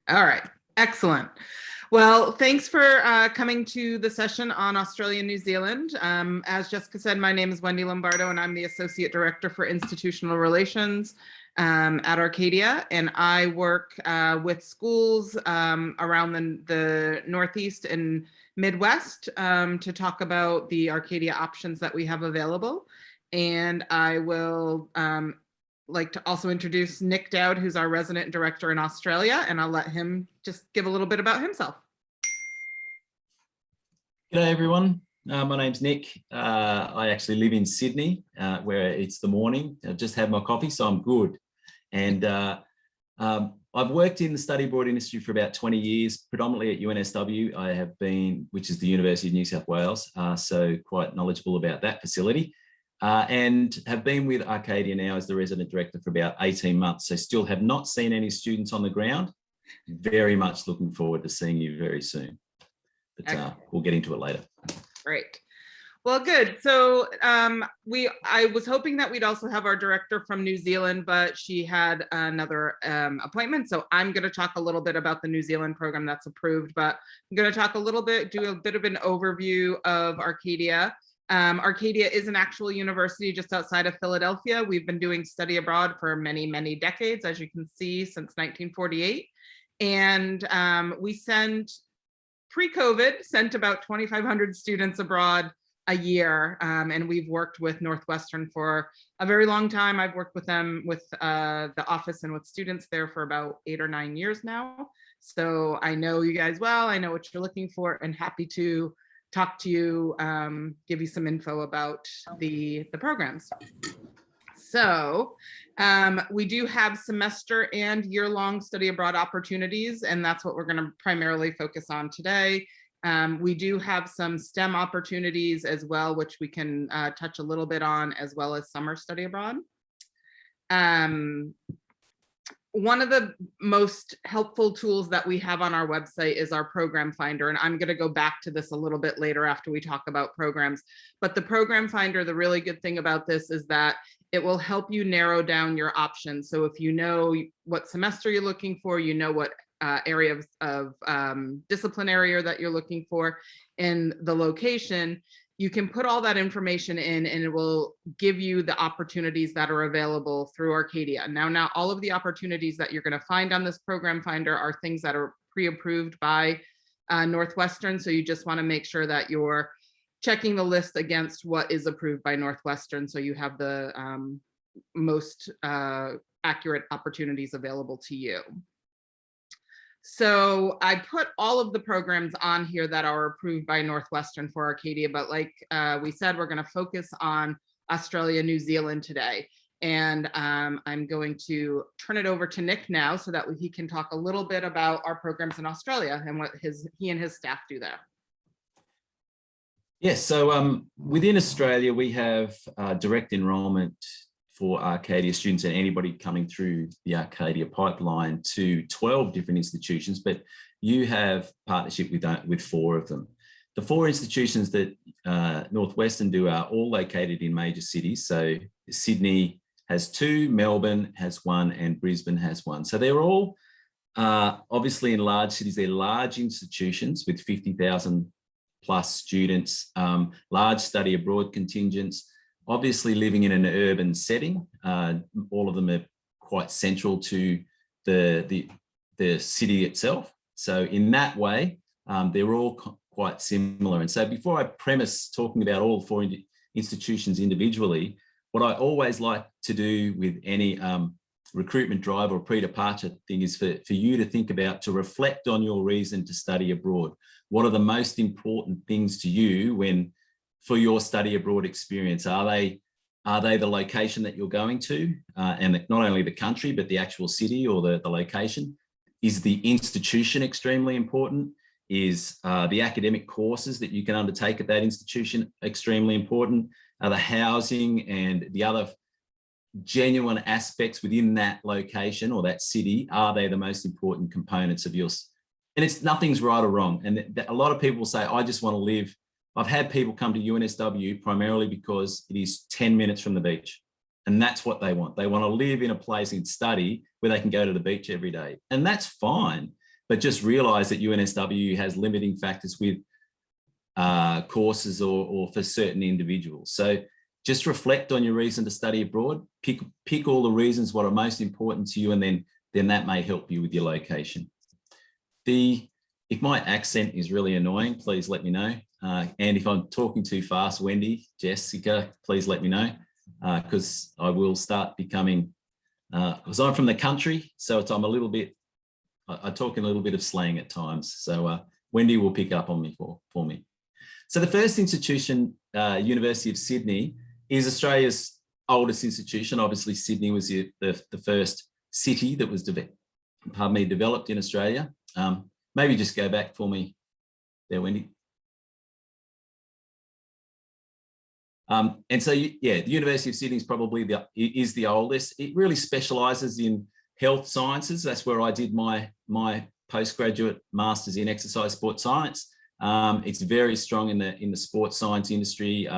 All right, excellent. Well, thanks for coming to the session on Australia and New Zealand. As Jessica said, my name is Wendy Lombardo, and I'm the Associate Director for Institutional Relations at Arcadia. And I work with schools around the Northeast and Midwest to talk about the Arcadia options that we have available. And I will like to also introduce Nick Dowd, who's our resident director in Australia, and I'll let him just give a little bit about himself. G'day everyone, my name's Nick. I actually live in Sydney where it's the morning. I've just had my coffee, so I'm good. And I've worked in the study abroad industry for about 20 years, predominantly at UNSW. I have been, which is the University of New South Wales, so quite knowledgeable about that facility. And have been with Arcadia now as the resident director for about 18 months. So still have not seen any students on the ground. Very much looking forward to seeing you very soon. But we'll get into it later. Great. Well, good. So I was hoping that we'd also have our director from New Zealand, but she had another appointment. So I'm going to talk a little bit about the New Zealand program that's approved, but I'm going to talk a little bit, do a bit of an overview of Arcadia. Arcadia is an actual university just outside of Philadelphia. We've been doing study abroad for many, many decades, as you can see, since 1948. And we pre-COVID, sent about 2,500 students abroad a year. And we've worked with Northwestern for a very long time. I've worked with them with the office and with students there for about 8 or 9 years now. So I know you guys well, I know what you're looking for, and happy to talk to you, give you some info about the programs. So we do have semester and year-long study abroad opportunities, and that's what we're going to primarily focus on today. We do have some STEM opportunities as well, which we can touch a little bit on, as well as summer study abroad. One of the most helpful tools that we have on our website is our program finder. And I'm going to go back to this a little bit later after we talk about programs. But the program finder, the really good thing about this is that it will help you narrow down your options. So if you know what semester you're looking for, you know what area of discipline area that you're looking for, and the location, you can put all that information in, and it will give you the opportunities that are available through Arcadia. Now all of the opportunities that you're going to find on this program finder are things that are pre-approved by Northwestern. So you just want to make sure that you're checking the list against what is approved by Northwestern, so you have the most accurate opportunities available to you. So I put all of the programs on here that are approved by Northwestern for Arcadia, but like we said, we're going to focus on Australia, New Zealand today. And I'm going to turn it over to Nick now so that he can talk a little bit about our programs in Australia and what he and his staff do there. Yes, so within Australia, we have direct enrolment for Arcadia students and anybody coming through the Arcadia pipeline to 12 different institutions, but you have partnership with 4 of them. The 4 institutions that Northwestern do are all located in major cities. So Sydney has 2, Melbourne has 1, and Brisbane has 1. So they're all obviously in large cities. They're large institutions with 50,000 plus students, large study abroad contingents, obviously living in an urban setting. All of them are quite central to the city itself. So in that way, they're all quite similar. And so before I premise talking about all 4 institutions individually, what I always like to do with any recruitment drive or pre-departure thing is for you to think about, to reflect on your reason to study abroad. What are the most important things to you for your study abroad experience? Are they the location that you're going to, and not only the country, but the actual city or the location? Is the institution extremely important? Is the academic courses that you can undertake at that institution extremely important? Are the housing and the other genuine aspects within that location or that city, are they the most important components of yours? And nothing's right or wrong. And a lot of people say, I just want to live. I've had people come to UNSW primarily because it is 10 minutes from the beach. And that's what they want. They want to live in a place and study where they can go to the beach every day. And that's fine. but just realize that UNSW has limiting factors with courses or for certain individuals. So just reflect on your reason to study abroad, pick all the reasons what are most important to you, and then that may help you with your location. If my accent is really annoying, please let me know. And if I'm talking too fast, Wendy, Jessica, please let me know, because I will start becoming, because I'm from the country, so I'm a little bit, I talk in a little bit of slang at times. So Wendy will pick up on me for me. So the first institution, University of Sydney, is Australia's oldest institution. Obviously, Sydney was the first city that was developed in Australia. Maybe just go back for me there, Wendy. And so, yeah, the University of Sydney is probably the oldest. It really specialises in health sciences. That's where I did my postgraduate masters in exercise sports science. It's very strong in the sports science industry.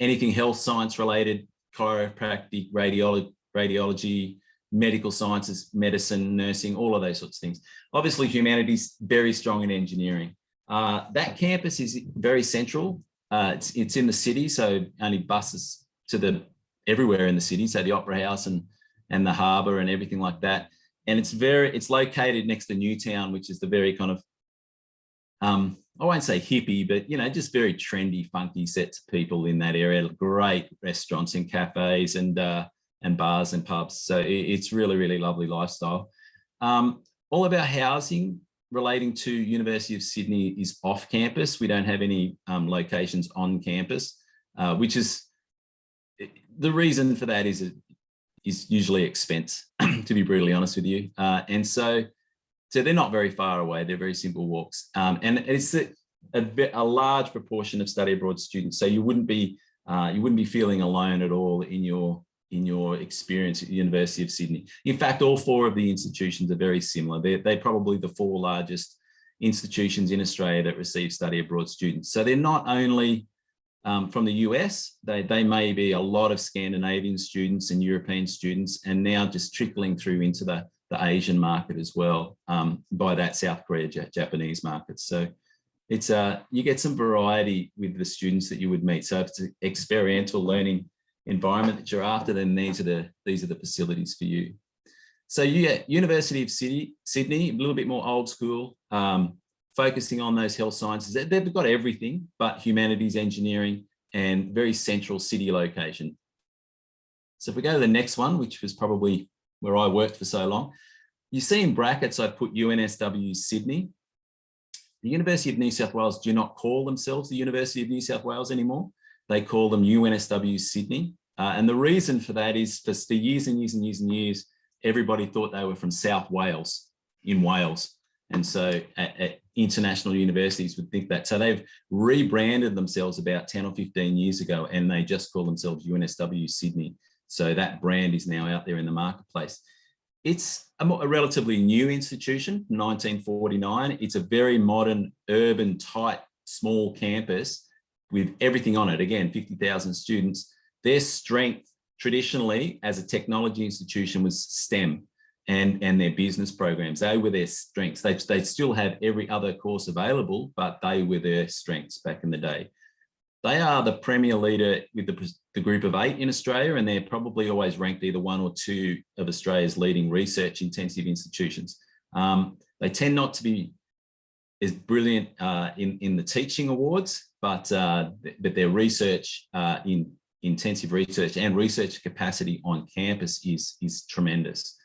Anything health science related, chiropractic, radiology, medical sciences, medicine, nursing, all of those sorts of things. Obviously, humanities, very strong in engineering. That campus is very central. It's in the city, so only buses to everywhere in the city, so the Opera House and the harbour and everything like that. And it's located next to Newtown, which is the very kind of, I won't say hippie, but, you know, just very trendy, funky sets of people in that area. Great restaurants and cafes and bars and pubs. So it's really, really lovely lifestyle. All of our housing relating to University of Sydney is off campus. We don't have any locations on campus, which is, the reason for that is usually expense, to be brutally honest with you. And so they're not very far away. They're very simple walks. And it's a large proportion of study abroad students. So you wouldn't be feeling alone at all in your experience at the University of Sydney. In fact, all four of the institutions are very similar. They're probably the four largest institutions in Australia that receive study abroad students. So they're not only from the US, they may be a lot of Scandinavian students and European students, and now just trickling through into the Asian market as well, by that South Korea, Japanese market. So it's you get some variety with the students that you would meet. So if it's an experiential learning environment that you're after, then these are the facilities for you. So yeah, University of Sydney, a little bit more old school, focusing on those health sciences. They've got everything, but humanities, engineering, and very central city location. So if we go to the next one, which was probably where I worked for so long, you see in brackets, I put UNSW Sydney. The University of New South Wales do not call themselves the University of New South Wales anymore. They call them UNSW Sydney. And the reason for that is for years and years and years and years, everybody thought they were from South Wales, in Wales. And so at international universities would think that. So they've rebranded themselves about 10 or 15 years ago, and they just call themselves UNSW Sydney. So that brand is now out there in the marketplace. It's a relatively new institution, 1949. It's a very modern, urban, tight, small campus with everything on it. Again, 50,000 students. Their strength traditionally as a technology institution was STEM and their business programs. They were their strengths. They still have every other course available, but they were their strengths back in the day. They are the premier leader with the group of 8 in Australia, and they're probably always ranked either 1 or 2 of Australia's leading research intensive institutions. They tend not to be as brilliant in the teaching awards, but their research in intensive research and research capacity on campus is tremendous.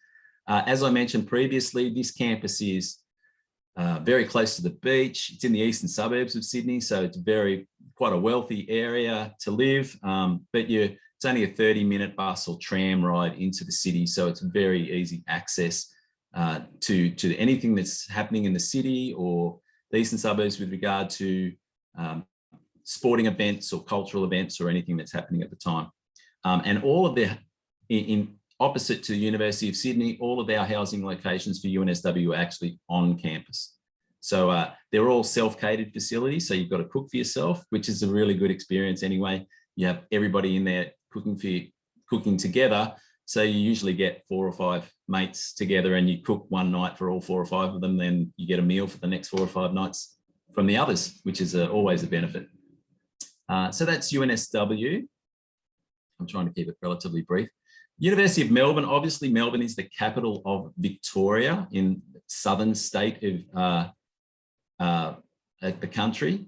As I mentioned previously, this campus is very close to the beach. It's in the eastern suburbs of Sydney, so it's quite a wealthy area to live, but it's only a 30-minute bus or tram ride into the city, so it's very easy access to anything that's happening in the city or the eastern suburbs with regard to sporting events or cultural events or anything that's happening at the time. And all of opposite to the University of Sydney, all of our housing locations for UNSW are actually on campus. So they're all self-catered facilities. So you've got to cook for yourself, which is a really good experience anyway. You have everybody in there cooking together, So you usually get 4 or 5 mates together and you cook one night for all 4 or 5 of them, then you get a meal for the next 4 or 5 nights from the others, which is always a benefit. So that's UNSW. I'm trying to keep it relatively brief. University of Melbourne, obviously Melbourne is the capital of Victoria in the southern state of the country.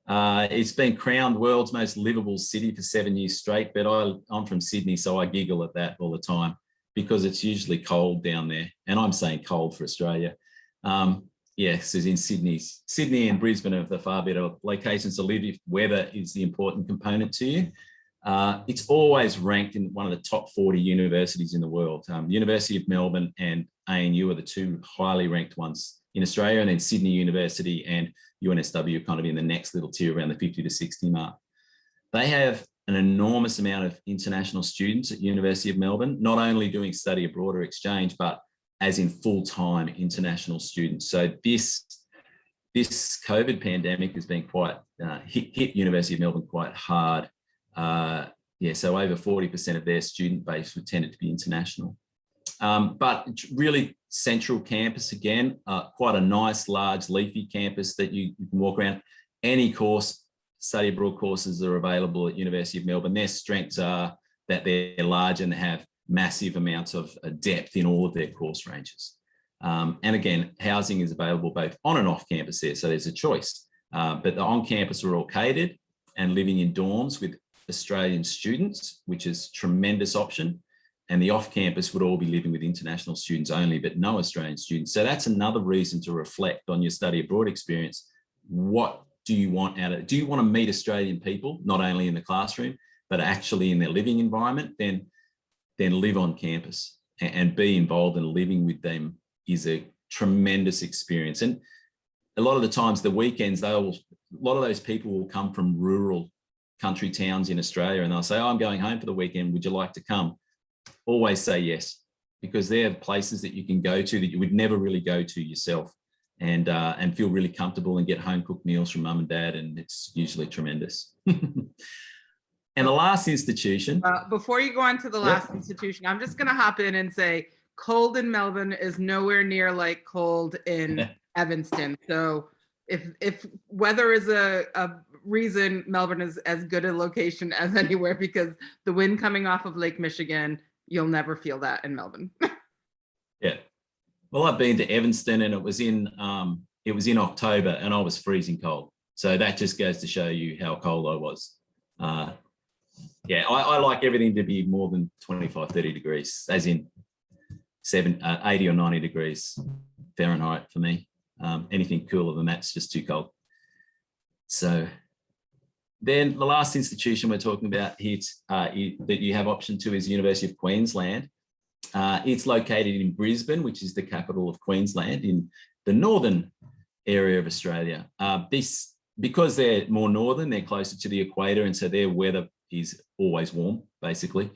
It's been crowned world's most livable city for 7 years straight, but I'm from Sydney, so I giggle at that all the time because it's usually cold down there. And I'm saying cold for Australia. Yes, as in Sydney and Brisbane are the far better locations to live if weather is the important component to you. It's always ranked in one of the top 40 universities in the world. University of Melbourne and ANU are the 2 highly ranked ones in Australia, and then Sydney University and UNSW kind of in the next little tier around the 50 to 60 mark. They have an enormous amount of international students at University of Melbourne, not only doing study abroad or exchange, but as in full-time international students. So this COVID pandemic has been quite, hit University of Melbourne quite hard. So over 40% of their student base would tended to be international. But really central campus again, quite a nice, large, leafy campus that you can walk around. Any course, study abroad courses are available at University of Melbourne. Their strengths are that they're large and they have massive amounts of depth in all of their course ranges. And again, housing is available both on and off campus there, so there's a choice. But the on campus are all catered and living in dorms with Australian students, which is a tremendous option. And the off-campus would all be living with international students only, but no Australian students. So that's another reason to reflect on your study abroad experience. What do you want out of it? Do you want to meet Australian people, not only in the classroom, but actually in their living environment? Then live on campus and be involved in living with them is a tremendous experience. And a lot of the times, the weekends, a lot of those people will come from rural country towns in Australia, and they'll say, "Oh, I'm going home for the weekend. Would you like to come?" Always say yes, because they're places that you can go to that you would never really go to yourself, and feel really comfortable and get home cooked meals from mum and dad, and it's usually tremendous. And the last institution. Before you go on to the last institution, I'm just going to hop in and say cold in Melbourne is nowhere near like cold in Evanston. So if weather is a reason, Melbourne is as good a location as anywhere, because the wind coming off of Lake Michigan, you'll never feel that in Melbourne. Yeah. Well, I've been to Evanston and it was in October and I was freezing cold. So that just goes to show you how cold I was. I like everything to be more than 25, 30 degrees, as in 80 or 90 degrees Fahrenheit for me. Anything cooler than that's just too cold. So then the last institution we're talking about here that you have option to is University of Queensland. It's located in Brisbane, which is the capital of Queensland in the northern area of Australia. Because they're more northern, they're closer to the equator, and so their weather is always warm, basically.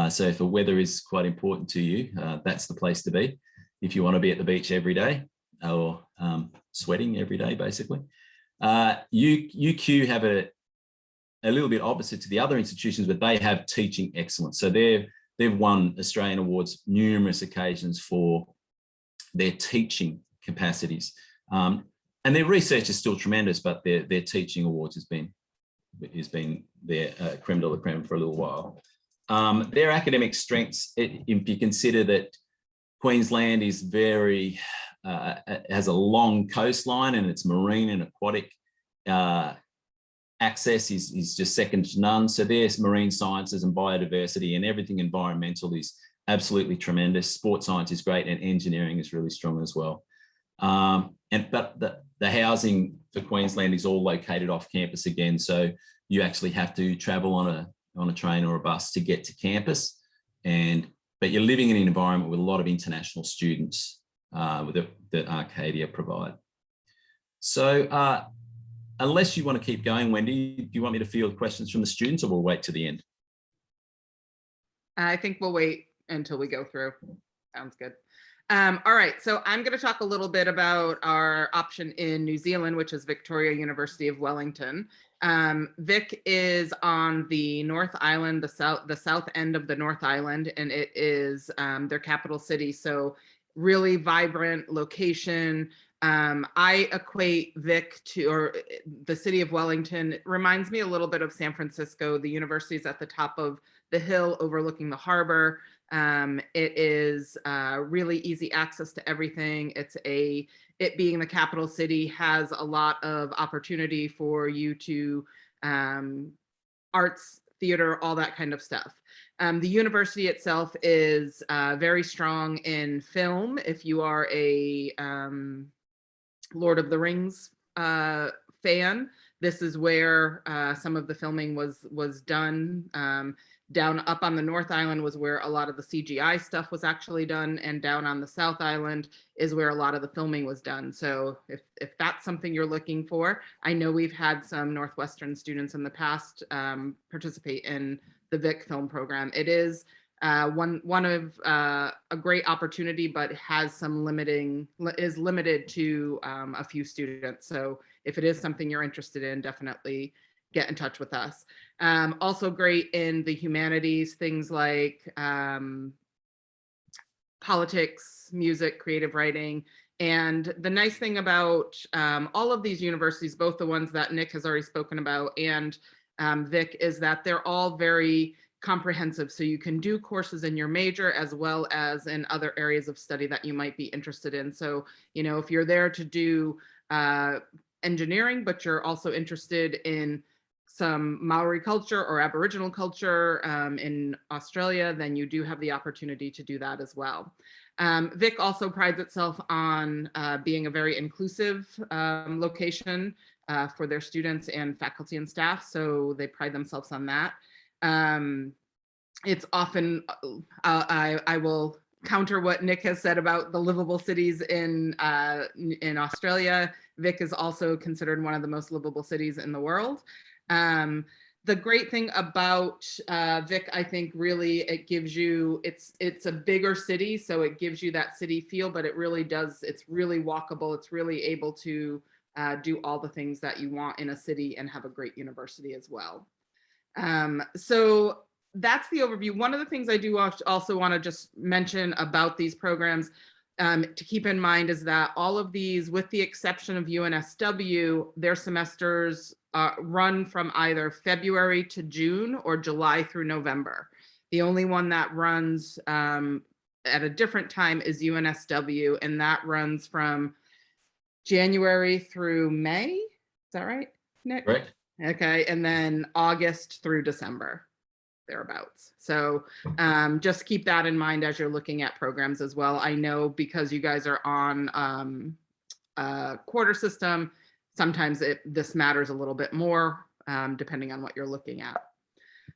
So if the weather is quite important to you, that's the place to be if you want to be at the beach every day or sweating every day, basically. UQ have a little bit opposite to the other institutions, but they have teaching excellence. So they've won Australian awards numerous occasions for their teaching capacities. And their research is still tremendous, but their teaching awards has been their creme de la creme for a little while. Their academic strengths, if you consider that Queensland is has a long coastline and it's marine and aquatic access is just second to none. So there's marine sciences and biodiversity and everything environmental is absolutely tremendous. Sports science is great and engineering is really strong as well. But the housing for Queensland is all located off campus again. So you actually have to travel on a train or a bus to get to campus. But you're living in an environment with a lot of international students that Arcadia provide. So unless you want to keep going, Wendy, do you want me to field questions from the students or we'll wait to the end? I think we'll wait until we go through. Sounds good. All right, so I'm going to talk a little bit about our option in New Zealand, which is Victoria University of Wellington. Vic is on the North Island, the south end of the North Island, and it is their capital city. So really vibrant location. I equate Vic to, or the city of Wellington, it reminds me a little bit of San Francisco. The university is at the top of the hill overlooking the harbor. It is really easy access to everything. It being the capital city has a lot of opportunity for you to arts, theater, all that kind of stuff. The university itself is very strong in film. If you are a Lord of the Rings fan, this is where some of the filming was done. Down up on the North Island was where a lot of the CGI stuff was actually done, and down on the South Island is where a lot of the filming was done. So if that's something you're looking for, I know we've had some Northwestern students in the past participate in the Vic film program. It is one of a great opportunity, but has some is limited to a few students. So if it is something you're interested in, definitely get in touch with us. Also great in the humanities, things like politics, music, creative writing. And the nice thing about all of these universities, both the ones that Nick has already spoken about and Vic, is that they're all very comprehensive. So you can do courses in your major as well as in other areas of study that you might be interested in. So, you know, if you're there to do engineering, but you're also interested in some Maori culture or Aboriginal culture in Australia, then you do have the opportunity to do that as well. Vic also prides itself on being a very inclusive location for their students and faculty and staff, so they pride themselves on that. It's often, I will counter what Nick has said about the livable cities in Australia. Vic is also considered one of the most livable cities in the world. The great thing about Vic, I think, really, it gives you, it's a bigger city, so it gives you that city feel, but it really does, it's really walkable. It's really able to do all the things that you want in a city and have a great university as well. So that's the overview. One of the things I do also want to just mention about these programs to keep in mind is that all of these, with the exception of UNSW, their semesters run from either February to June or July through November. The only one that runs at a different time is UNSW, and that runs from January through May. Is that right, Nick? Right. Okay, and then August through December, thereabouts. So just keep that in mind as you're looking at programs as well. I know because you guys are on a quarter system, sometimes this matters a little bit more depending on what you're looking at.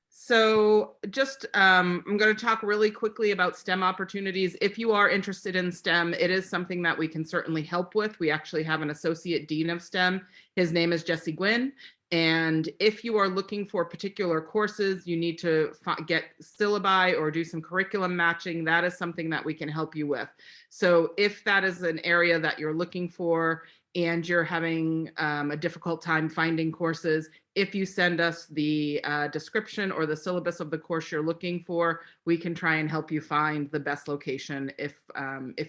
So just, I'm going to talk really quickly about STEM opportunities. If you are interested in STEM, it is something that we can certainly help with. We actually have an associate dean of STEM. His name is Jesse Gwynn. And if you are looking for particular courses, you need to get syllabi or do some curriculum matching, that is something that we can help you with. So if that is an area that you're looking for and you're having a difficult time finding courses, if you send us the description or the syllabus of the course you're looking for, we can try and help you find the best location if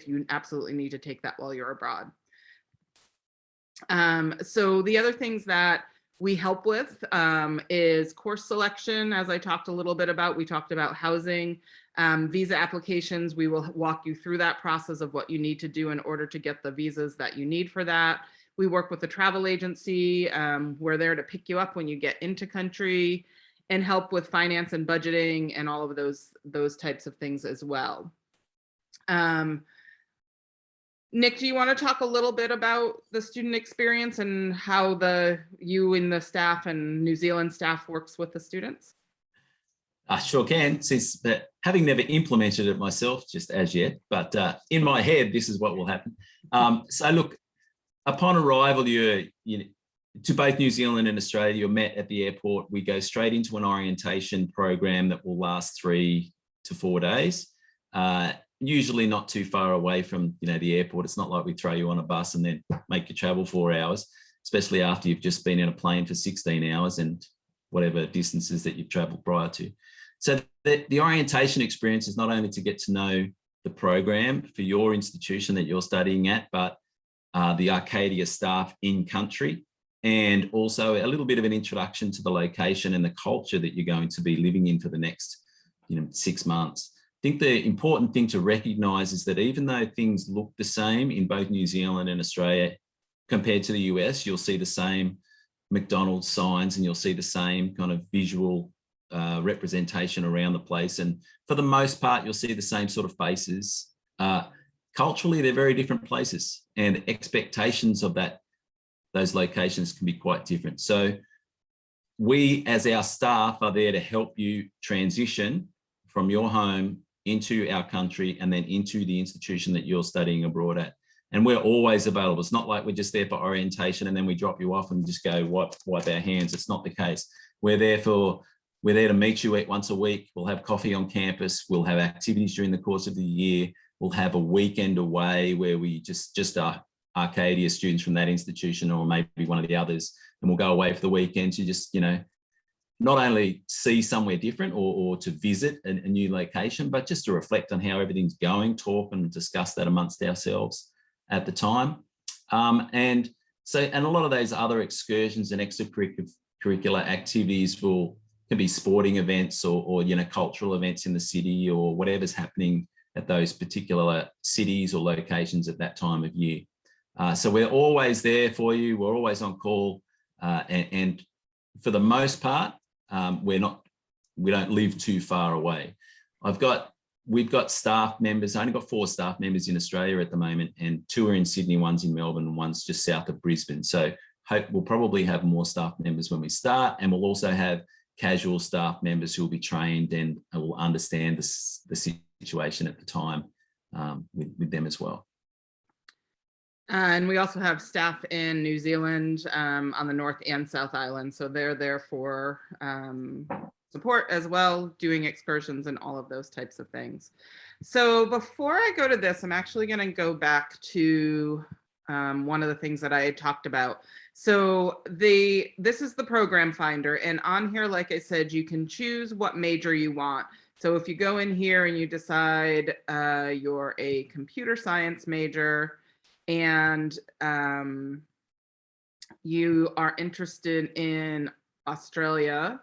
you absolutely need to take that while you're abroad. So the other things that we help with is course selection. As I talked a little bit about, we talked about housing, visa applications. We will walk you through that process of what you need to do in order to get the visas that you need for that. We work with a travel agency. We're there to pick you up when you get into country and help with finance and budgeting and all of those types of things as well. Nick, do you want to talk a little bit about the student experience and how you and the staff and New Zealand staff works with the students? I sure can, since having never implemented it myself just as yet, but in my head, this is what will happen. So look, upon arrival, to both New Zealand and Australia, you're met at the airport. We go straight into an orientation program that will last 3 to 4 days. usually not too far away from, the airport. It's not like we throw you on a bus and then make you travel 4 hours, especially after you've just been in a plane for 16 hours and whatever distances that you've traveled prior to. So the orientation experience is not only to get to know the program for your institution that you're studying at, but the Arcadia staff in country, and also a little bit of an introduction to the location and the culture that you're going to be living in for the next 6 months. I think the important thing to recognise is that even though things look the same in both New Zealand and Australia compared to the US, you'll see the same McDonald's signs and you'll see the same kind of visual representation around the place. And for the most part, you'll see the same sort of faces. Culturally, they're very different places, and expectations of those locations can be quite different. So we, as our staff, are there to help you transition from your home into our country and then into the institution that you're studying abroad at. And we're always available. It's not like we're just there for orientation and then we drop you off and just go wipe our hands. It's not the case. We're there to meet you once a week. We'll have coffee on campus. We'll have activities during the course of the year. We'll have a weekend away where we just are Arcadia students from that institution or maybe one of the others, and we'll go away for the weekend to just, not only see somewhere different or to visit a new location, but just to reflect on how everything's going, talk and discuss that amongst ourselves at the time. And a lot of those other excursions and extracurricular activities can be sporting events or cultural events in the city or whatever's happening at those particular cities or locations at that time of year. So we're always there for you. We're always on call. And for the most part, we don't live too far away. We've got staff members. I only got 4 staff members in Australia at the moment, and 2 are in Sydney, one's in Melbourne, and one's just south of Brisbane. So hope we'll probably have more staff members when we start, and we'll also have casual staff members who will be trained and will understand the situation at the time with them as well. And we also have staff in New Zealand on the North and South Island. So they're there for support as well, doing excursions and all of those types of things. So before I go to this, I'm actually going to go back to one of the things that I had talked about. So this is the program finder, and on here, like I said, you can choose what major you want. So if you go in here and you decide you're a computer science major and you are interested in Australia,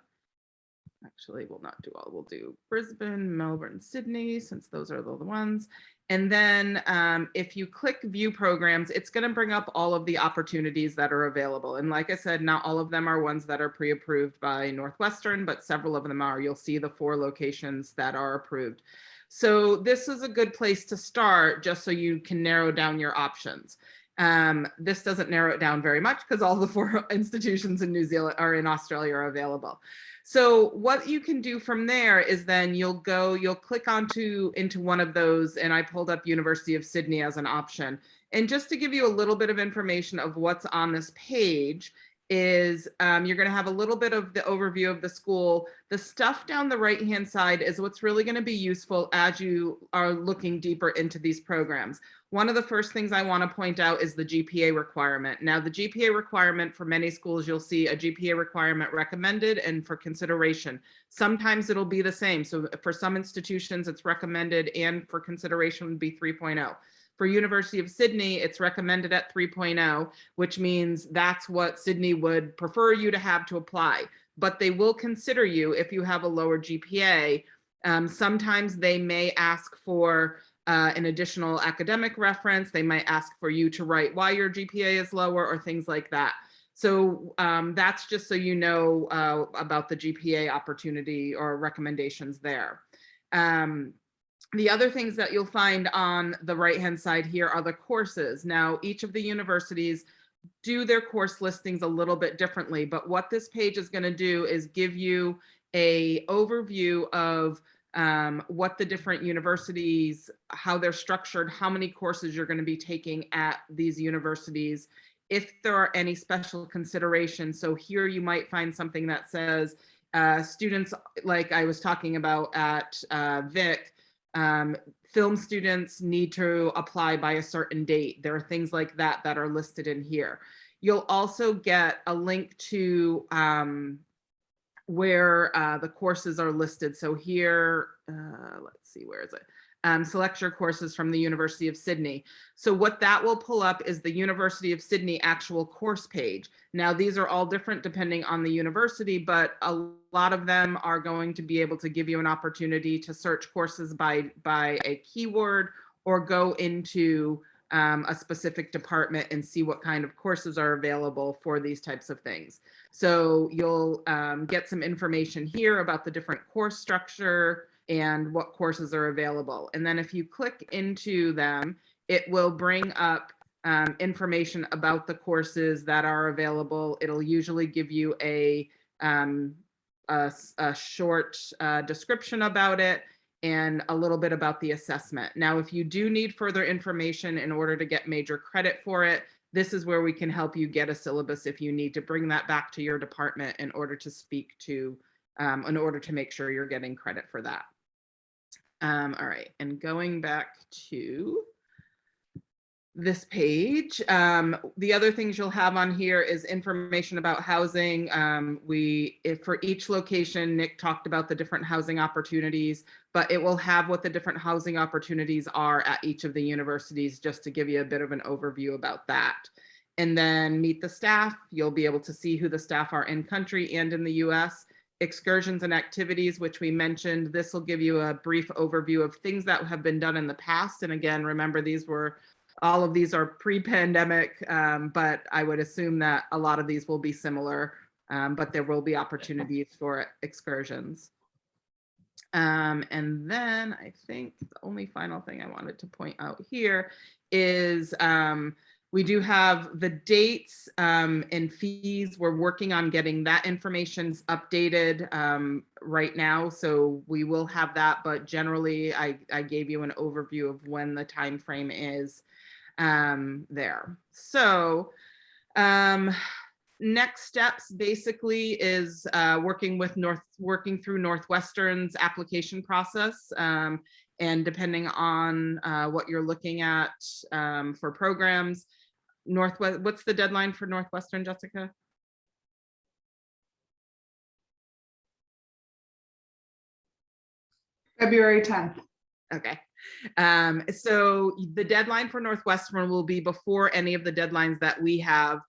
actually we'll not do all, we'll do Brisbane, Melbourne, Sydney, since those are the ones. And then if you click view programs, it's going to bring up all of the opportunities that are available. And like I said, not all of them are ones that are pre-approved by Northwestern, but several of them are. You'll see the 4 locations that are approved. So this is a good place to start just so you can narrow down your options. This doesn't narrow it down very much because all the 4 institutions in New Zealand or in Australia are available. So what you can do from there is then you'll click into one of those, and I pulled up University of Sydney as an option. And just to give you a little bit of information of what's on this page is you're going to have a little bit of the overview of the school. The stuff down the right-hand side is what's really going to be useful as you are looking deeper into these programs. One of the first things I want to point out is the GPA requirement. Now, the GPA requirement for many schools, you'll see a GPA requirement recommended and for consideration. Sometimes it'll be the same. So for some institutions, it's recommended and for consideration would be 3.0. For University of Sydney, it's recommended at 3.0, which means that's what Sydney would prefer you to have to apply. But they will consider you if you have a lower GPA. Sometimes they may ask for an additional academic reference. They might ask for you to write why your GPA is lower or things like that. So that's just so you know about the GPA opportunity or recommendations there. The other things that you'll find on the right-hand side here are the courses. Now, each of the universities do their course listings a little bit differently, but what this page is going to do is give you an overview of what the different universities, how they're structured, how many courses you're going to be taking at these universities, if there are any special considerations. So here you might find something that says students, like I was talking about at Vic, film students need to apply by a certain date. There are things like that that are listed in here. You'll also get a link to where the courses are listed. So here, let's see, where is it? Select your courses from the University of Sydney. So what that will pull up is the University of Sydney actual course page. Now, these are all different depending on the university, but a lot of them are going to be able to give you an opportunity to search courses by a keyword or go into a specific department and see what kind of courses are available for these types of things. So you'll get some information here about the different course structure and what courses are available. And then if you click into them, it will bring up information about the courses that are available. It'll usually give you a short description about it and a little bit about the assessment. Now, if you do need further information in order to get major credit for it, this is where we can help you get a syllabus if you need to bring that back to your department in order to speak to, in order to make sure you're getting credit for that. All right, and going back to this page, the other things you'll have on here is information about housing. For each location, Nick talked about the different housing opportunities, but it will have what the different housing opportunities are at each of the universities, just to give you a bit of an overview about that. And then meet the staff. You'll be able to see who the staff are in country and in the US. Excursions and activities, which we mentioned. This will give you a brief overview of things that have been done in the past. And again, remember, all of these are pre-pandemic, but I would assume that a lot of these will be similar, but there will be opportunities for excursions. And then I think the only final thing I wanted to point out here is we do have the dates and fees. We're working on getting that information updated right now. So we will have that, but generally I gave you an overview of when the time frame is there. So next steps basically is working through Northwestern's application process. And depending on what you're looking at for programs, what's the deadline for Northwestern, Jessica? February 10th. Okay. So the deadline for Northwestern will be before any of the deadlines that we have.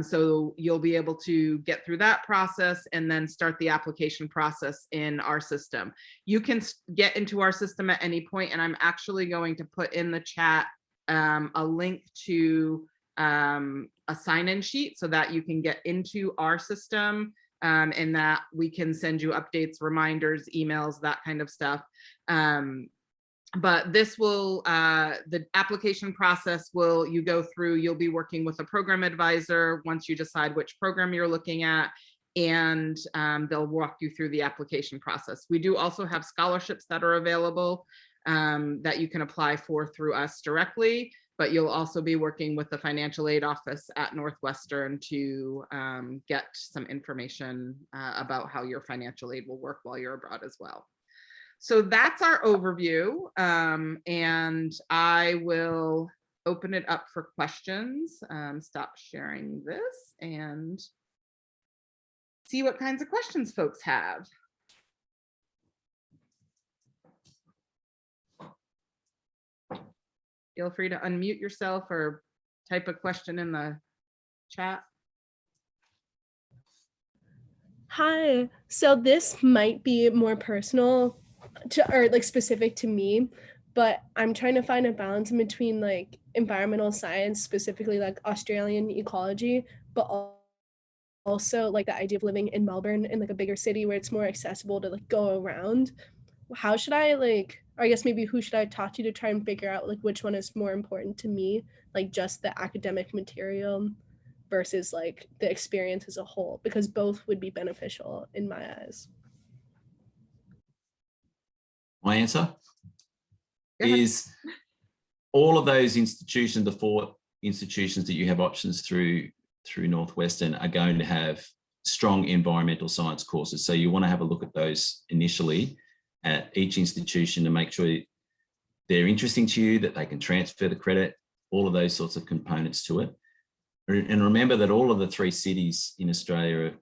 So you'll be able to get through that process and then start the application process in our system. You can get into our system at any point, and I'm actually going to put in the chat a link to a sign-in sheet so that you can get into our system and that we can send you updates, reminders, emails, that kind of stuff. But this will, the application process you go through, you'll be working with a program advisor once you decide which program you're looking at, and they'll walk you through the application process. We do also have scholarships that are available that you can apply for through us directly, but you'll also be working with the financial aid office at Northwestern to get some information about how your financial aid will work while you're abroad as well. So that's our overview, and I will open it up for questions. Stop sharing this and see what kinds of questions folks have. Feel free to unmute yourself or type a question in the chat. Hi, so this might be more personal or like specific to me, but I'm trying to find a balance in between like environmental science, specifically like Australian ecology, but also like the idea of living in Melbourne in like a bigger city where it's more accessible to like go around. How should I or I guess maybe who should I talk to try and figure out like which one is more important to me, like just the academic material versus like the experience as a whole, because both would be beneficial in my eyes. My answer is all of those institutions, the 4 institutions that you have options through Northwestern, are going to have strong environmental science courses. So you want to have a look at those initially at each institution to make sure they're interesting to you, that they can transfer the credit, all of those sorts of components to it. And remember that all of the 3 cities in Australia,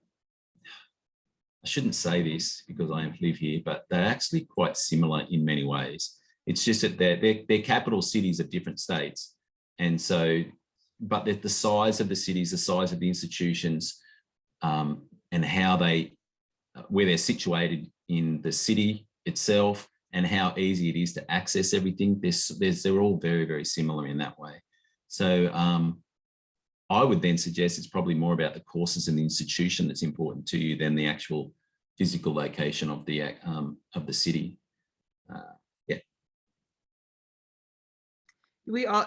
I shouldn't say this because I live here, but they're actually quite similar in many ways. It's just that they're capital cities of different states. And so, but the size of the cities, the size of the institutions, and how where they're situated in the city itself, and how easy it is to access everything, they're all very, very similar in that way. So I would then suggest it's probably more about the courses and the institution that's important to you than the actual physical location of the city. Yeah.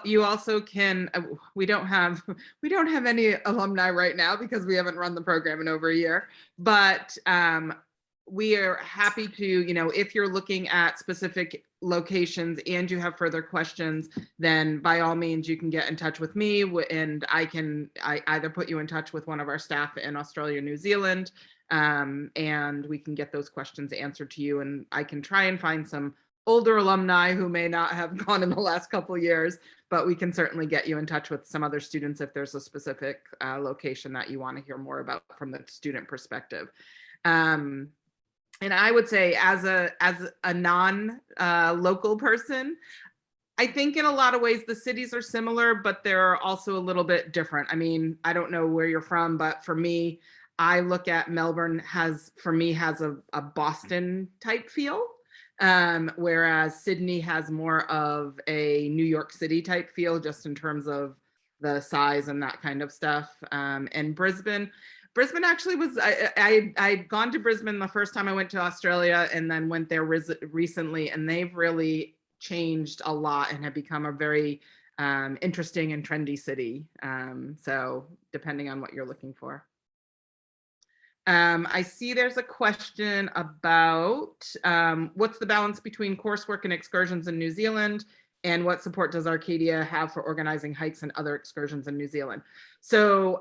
You also can, we don't have any alumni right now because we haven't run the program in over a year, but we are happy to, you know, if you're looking at specific locations and you have further questions, then by all means you can get in touch with me, and I either put you in touch with one of our staff in Australia, New Zealand, and we can get those questions answered to you, and I can try and find some older alumni who may not have gone in the last couple of years, but we can certainly get you in touch with some other students if there's a specific location that you want to hear more about from the student perspective. And I would say as a non-local person, I think in a lot of ways the cities are similar, but they're also a little bit different. I mean, I don't know where you're from, but for me, I look at Melbourne has a Boston type feel, whereas Sydney has more of a New York City type feel, just in terms of the size and that kind of stuff. And Brisbane actually was, I'd gone to Brisbane the first time I went to Australia, and then went there recently, and they've really changed a lot and have become a very interesting and trendy city. So depending on what you're looking for. I see there's a question about what's the balance between coursework and excursions in New Zealand, and what support does Arcadia have for organizing hikes and other excursions in New Zealand? So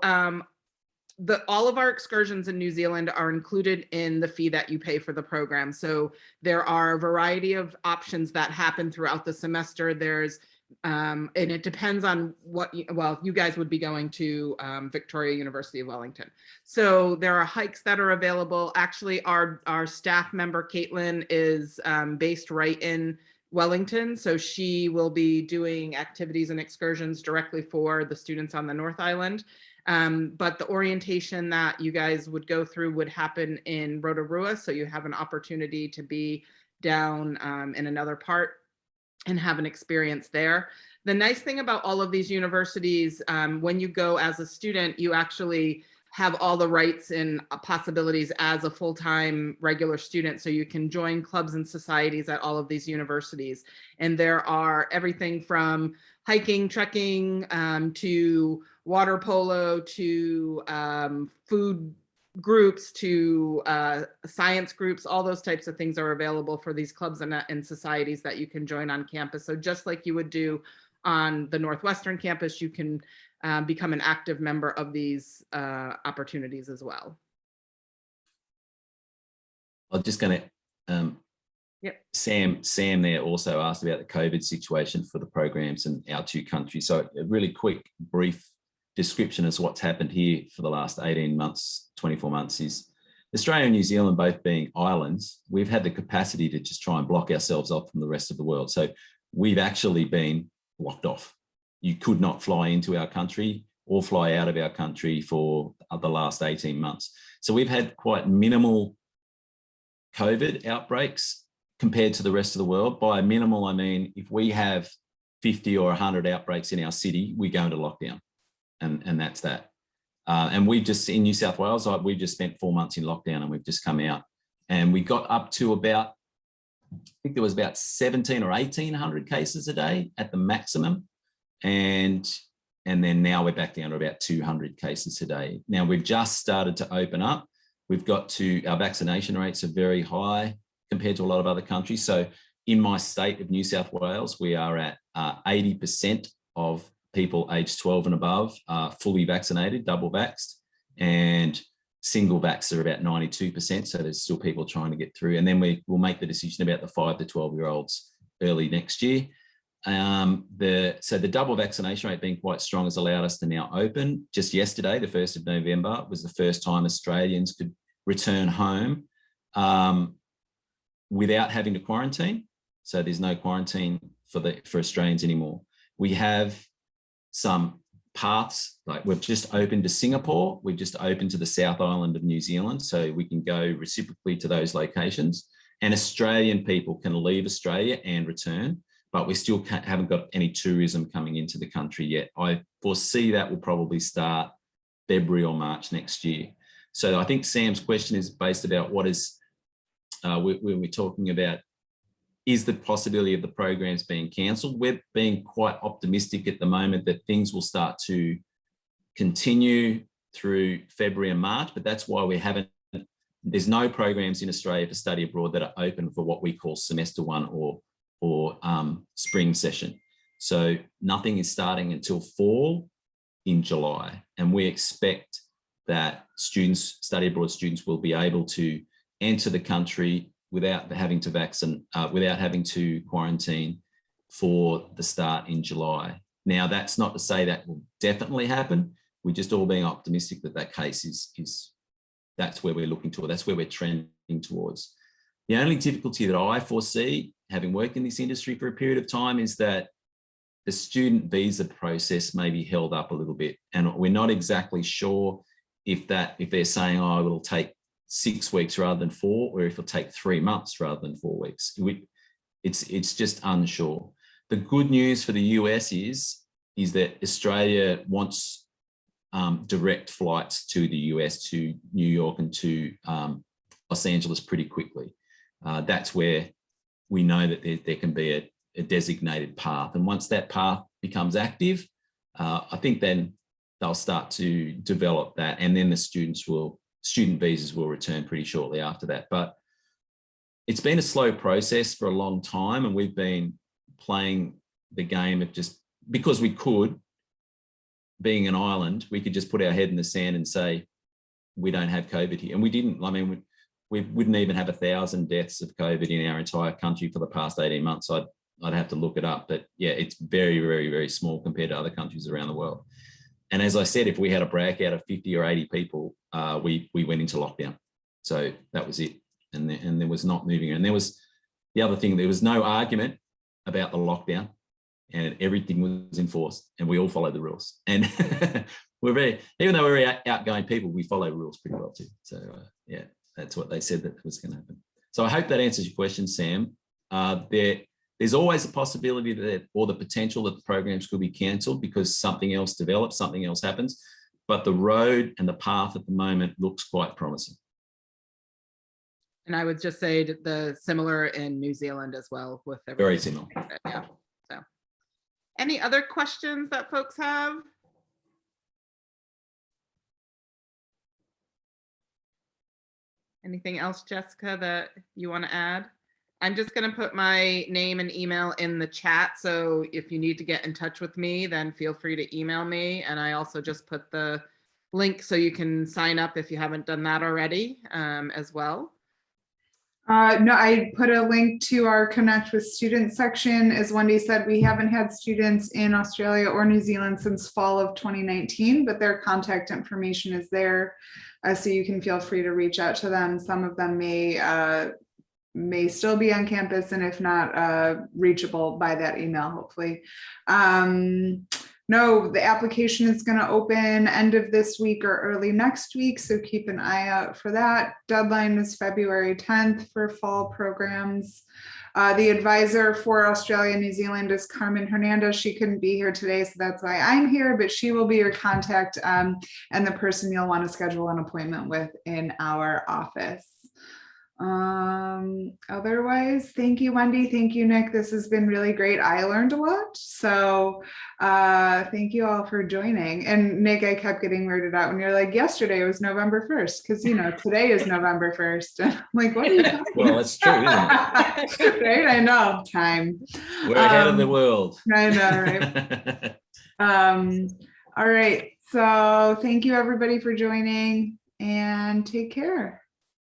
all of our excursions in New Zealand are included in the fee that you pay for the program. So there are a variety of options that happen throughout the semester. There's and it depends on what you guys would be going to Victoria University of Wellington. So there are hikes that are available. Actually, our staff member, Caitlin, is based right in Wellington. So she will be doing activities and excursions directly for the students on the North Island. But the orientation that you guys would go through would happen in Rotorua. So you have an opportunity to be down in another part and have an experience there. The nice thing about all of these universities, when you go as a student, you actually have all the rights and possibilities as a full-time regular student. So you can join clubs and societies at all of these universities. And there are everything from hiking, trekking, to water polo, to food groups, to science groups. All those types of things are available for these clubs and societies that you can join on campus. So just like you would do on the Northwestern campus, you can become an active member of these opportunities as well. I'm just going to, Yep. Sam there also asked about the COVID situation for the programs in our 2 countries. So a really quick, brief description as what's happened here for the last 18 months, 24 months is Australia and New Zealand, both being islands, we've had the capacity to just try and block ourselves off from the rest of the world. So we've actually been locked off. You could not fly into our country or fly out of our country for the last 18 months. So we've had quite minimal COVID outbreaks compared to the rest of the world. By minimal, I mean, if we have 50 or 100 outbreaks in our city, we go into lockdown. And that's that. And we just, in New South Wales, we just spent 4 months in lockdown, and we've just come out. And we got up to about, I think there was about 17 or 1800 cases a day at the maximum. And then now we're back down to about 200 cases a day. Now we've just started to open up. We've got to, our vaccination rates are very high compared to a lot of other countries. So in my state of New South Wales, we are at 80% of people aged 12 and above are fully vaccinated, double vaxxed, and single vax are about 92%. So there's still people trying to get through. And then we will make the decision about the 5 to 12-year-olds early next year. So the double vaccination rate being quite strong has allowed us to now open. Just yesterday, the 1st of November, was the first time Australians could return home without having to quarantine. So there's no quarantine for Australians anymore. We have some paths, like we've just opened to Singapore, we've just opened to the South Island of New Zealand, so we can go reciprocally to those locations. And Australian people can leave Australia and return, but we still haven't got any tourism coming into the country yet. I foresee that will probably start February or March next year. So I think Sam's question is based about what is, when we're talking about, is the possibility of the programs being cancelled? We're being quite optimistic at the moment that things will start to continue through February and March, but that's why we haven't, there's no programs in Australia for study abroad that are open for what we call semester one or spring session. So nothing is starting until fall in July. And we expect that students, study abroad students, will be able to enter the country without having to quarantine for the start in July. Now, that's not to say that will definitely happen. We're just all being optimistic that that case is that's where we're looking toward, that's where we're trending towards. The only difficulty that I foresee, having worked in this industry for a period of time, is that the student visa process may be held up a little bit. And we're not exactly sure if they're saying, oh, it'll take 6 weeks rather than 4, or if it'll take 3 months rather than 4 weeks. It's just unsure. The good news for the US is that Australia wants direct flights to the US, to New York and to Los Angeles pretty quickly. That's where we know that there can be a designated path. And once that path becomes active, I think then they'll start to develop that, and then the student visas will return pretty shortly after that. But it's been a slow process for a long time, and we've been playing the game of just, because we could, being an island, we could just put our head in the sand and say, we don't have COVID here. And we didn't. I mean, we wouldn't even have 1,000 deaths of COVID in our entire country for the past 18 months. I'd have to look it up, but yeah, it's very, very, very small compared to other countries around the world. And as I said, if we had a breakout of 50 or 80 people, we went into lockdown. So that was it. And there was not moving. And there was the other thing, there was no argument about the lockdown, and everything was enforced, and we all followed the rules. And even though we're very outgoing people, we follow rules pretty well too. So yeah, that's what they said that was going to happen. So I hope that answers your question, Sam. There's always a possibility that, or the potential that the programs could be cancelled because something else develops, something else happens, but the road and the path at the moment looks quite promising. And I would just say the similar in New Zealand as well, with everything. Very similar. Yeah. So, any other questions that folks have? Anything else, Jessica, that you want to add? I'm just going to put my name and email in the chat. So if you need to get in touch with me, then feel free to email me. And I also just put the link so you can sign up if you haven't done that already as well. No, I put a link to our Connect with Students section. As Wendy said, we haven't had students in Australia or New Zealand since fall of 2019, but their contact information is there. So you can feel free to reach out to them. Some of them may still be on campus, and if not, reachable by that email, hopefully. No, the application is going to open end of this week or early next week, so keep an eye out for that. Deadline is February 10th for fall programs. The advisor for Australia and New Zealand is Carmen Hernandez. She couldn't be here today, so that's why I'm here, but she will be your contact and the person you'll want to schedule an appointment with in our office. Otherwise, thank you, Wendy. Thank you, Nick. This has been really great. I learned a lot. So thank you all for joining. And Nick, I kept getting weirded out when you're like, yesterday was November 1st, because you know, today is November 1st. And I'm like, what are you talking Well, it's true, isn't it? Right? I know. Time. We're ahead of the world. I know, right? All right. So thank you, everybody, for joining, and take care.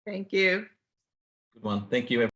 Thank you. Good one. Thank you, everyone.